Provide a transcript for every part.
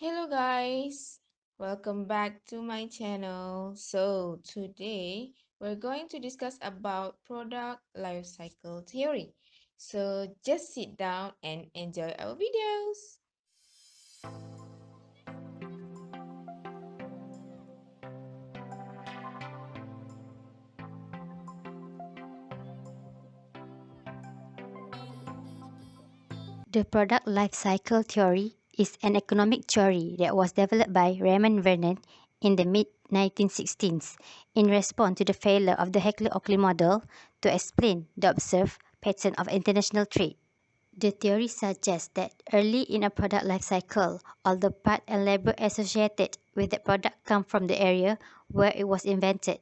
Hello guys, welcome back to my channel. So today we're going to discuss about product life cycle theory. So just sit down and enjoy our videos. The product life cycle theory is an economic theory that was developed by Raymond Vernon in the mid-1960s in response to the failure of the Hackler-Oakley model to explain the observed pattern of international trade. The theory suggests that early in a product life cycle, all the part and labor associated with the product come from the area where it was invented.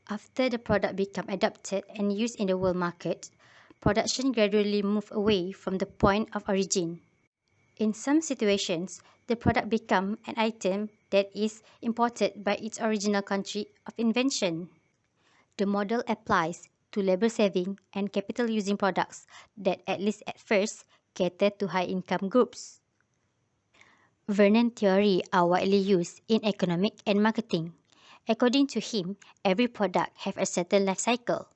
After the product become adopted and used in the world market, production gradually move away from the point of origin. In some situations, the product become an item that is imported by its original country of invention. The model applies to labor-saving and capital-using products that, at least at first, cater to high-income groups. Vernon theory are widely used in economic and marketing. According to him, every product has a certain life cycle.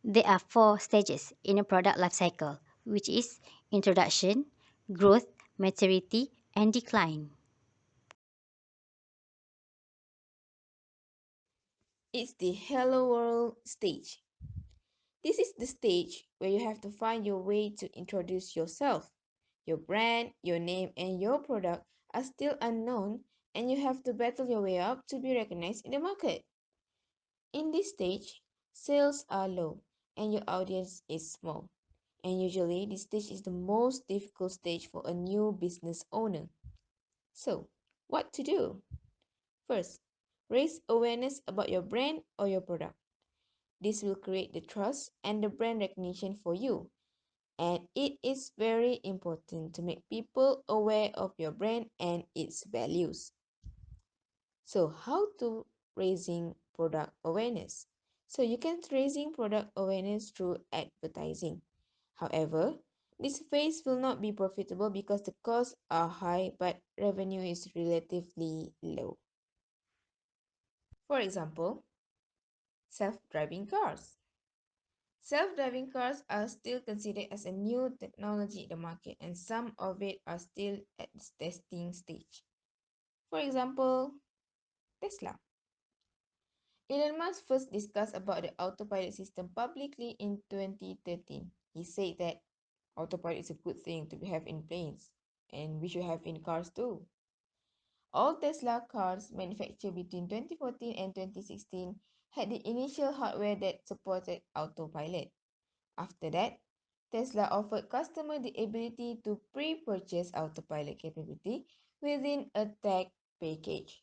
There are four stages in a product life cycle, which is introduction, growth, maturity, and decline. It's the hello world stage. This is the stage where you have to find your way to introduce yourself. Your brand, your name, and your product are still unknown, and you have to battle your way up to be recognized in the market. In this stage, sales are low and your audience is small. And usually, this stage is the most difficult stage for a new business owner. So, what to do? First, raise awareness about your brand or your product. This will create the trust and the brand recognition for you. And it is very important to make people aware of your brand and its values. So how to raising product awareness? So you can raising product awareness through advertising. However, this phase will not be profitable because the costs are high but revenue is relatively low. For example, self-driving cars. Self-driving cars are still considered as a new technology in the market and some of it are still at the testing stage. For example, Tesla. Elon Musk first discussed about the autopilot system publicly in 2013. He said that autopilot is a good thing to have in planes, and we should have in cars too. All Tesla cars manufactured between 2014 and 2016 had the initial hardware that supported autopilot. After that, Tesla offered customers the ability to pre-purchase autopilot capability within a tech package.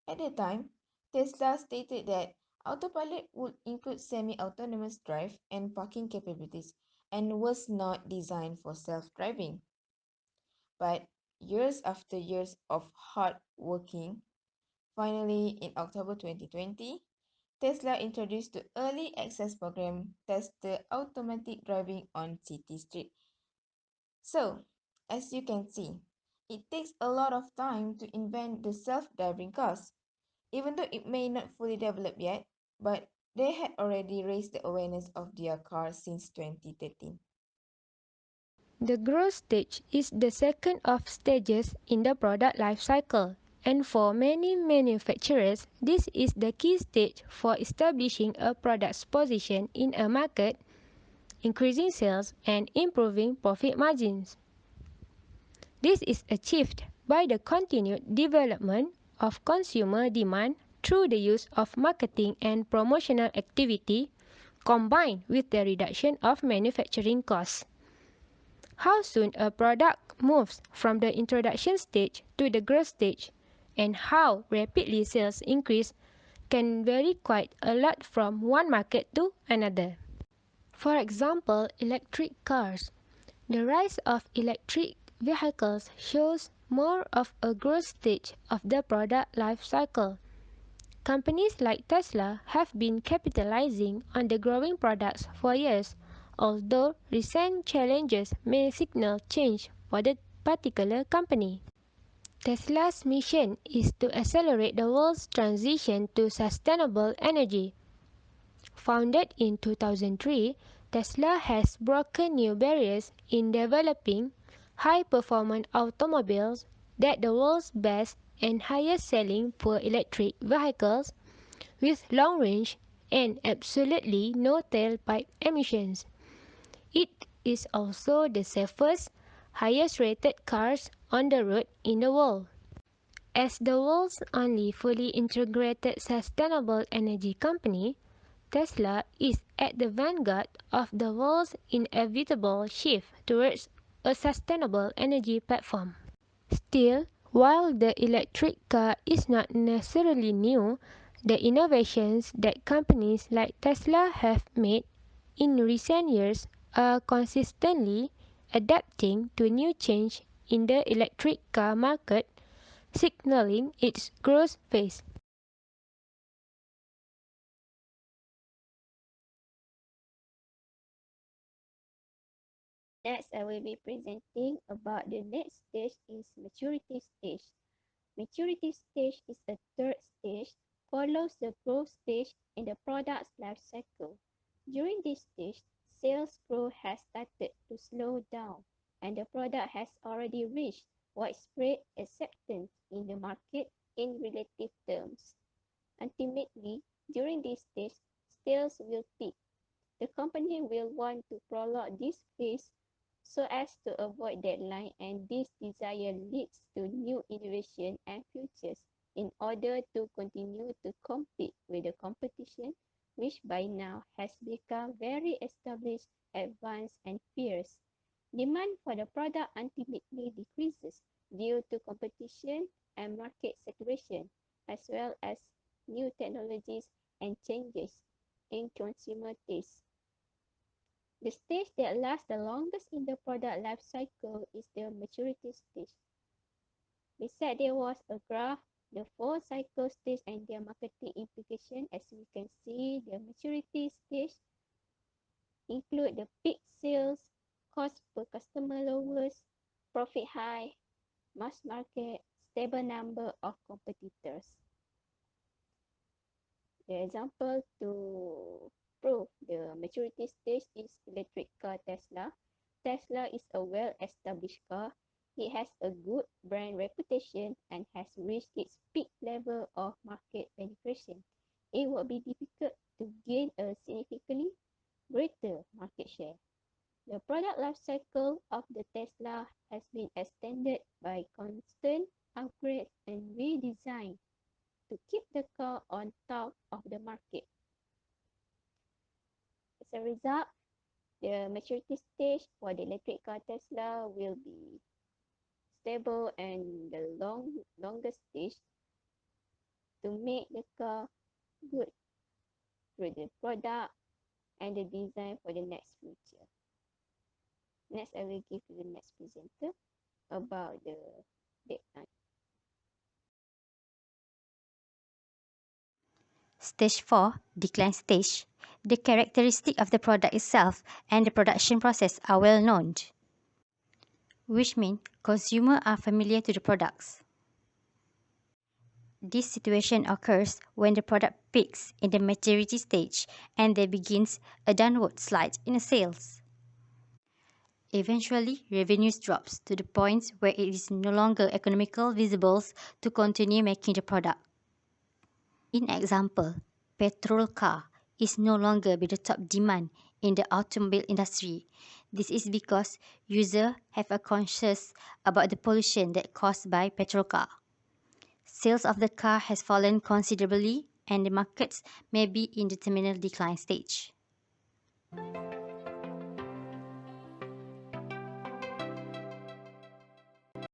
At the time, Tesla stated that autopilot would include semi-autonomous drive and parking capabilities and was not designed for self-driving. But years after years of hard working, finally in October 2020, Tesla introduced the early access program test the automatic driving on city street. So, as you can see, it takes a lot of time to invent the self-driving cars. Even though it may not fully develop yet, but they had already raised the awareness of their car since 2013. The growth stage is the second of stages in the product life cycle, and for many manufacturers, this is the key stage for establishing a product's position in a market, increasing sales, and improving profit margins. This is achieved by the continued development of consumer demand through the use of marketing and promotional activity combined with the reduction of manufacturing costs. How soon a product moves from the introduction stage to the growth stage and how rapidly sales increase can vary quite a lot from one market to another. For example, electric cars. The rise of electric vehicles shows more of a growth stage of the product life cycle. Companies like Tesla have been capitalizing on the growing products for years, although recent challenges may signal change for the particular company. Tesla's mission is to accelerate the world's transition to sustainable energy. Founded in 2003, Tesla has broken new barriers in developing high-performance automobiles that the world's best and highest-selling pure electric vehicles with long range and absolutely no tailpipe emissions. It is also the safest, highest-rated cars on the road in the world. As the world's only fully integrated sustainable energy company, Tesla is at the vanguard of the world's inevitable shift towards a sustainable energy platform. Still, while the electric car is not necessarily new, the innovations that companies like Tesla have made in recent years are consistently adapting to new change in the electric car market, signaling its growth phase. Next, I will be presenting about the next stage is maturity stage. Maturity stage is a third stage, follows the growth stage in the product's life cycle. During this stage, sales growth has started to slow down and the product has already reached widespread acceptance in the market in relative terms. Ultimately, during this stage, sales will peak. The company will want to prolong this phase so as to avoid deadline, and this desire leads to new innovation and features in order to continue to compete with the competition, which by now has become very established, advanced, and fierce. Demand for the product ultimately decreases due to competition and market saturation, as well as new technologies and changes in consumer tastes. The stage that lasts the longest in the product life cycle is the maturity stage. Beside there was a graph, the four cycle stage and their marketing implication. As we can see, the maturity stage include the peak sales, cost per customer lowest, profit high, mass market, stable number of competitors. The example to prove the maturity stage is electric car Tesla. Tesla is a well-established car. It has a good brand reputation and has reached its peak level of market penetration. It will be difficult to gain a significantly greater market share. The product life cycle of the Tesla has been extended by constant upgrades and redesign to keep the car on top of the market. As a result, the maturity stage for the electric car Tesla will be stable and the longest stage to make the car good through the product and the design for the next future. Next, I will give you the next presenter about the deadline. Stage 4, decline stage. The characteristic of the product itself and the production process are well known, which means consumers are familiar to the products. This situation occurs when the product peaks in the maturity stage and there begins a downward slide in the sales. Eventually, revenues drops to the point where it is no longer economical visible to continue making the product. In example, petrol car is no longer be the top demand in the automobile industry. This is because users have a conscious about the pollution that caused by petrol car. Sales of the car has fallen considerably and the markets may be in the terminal decline stage.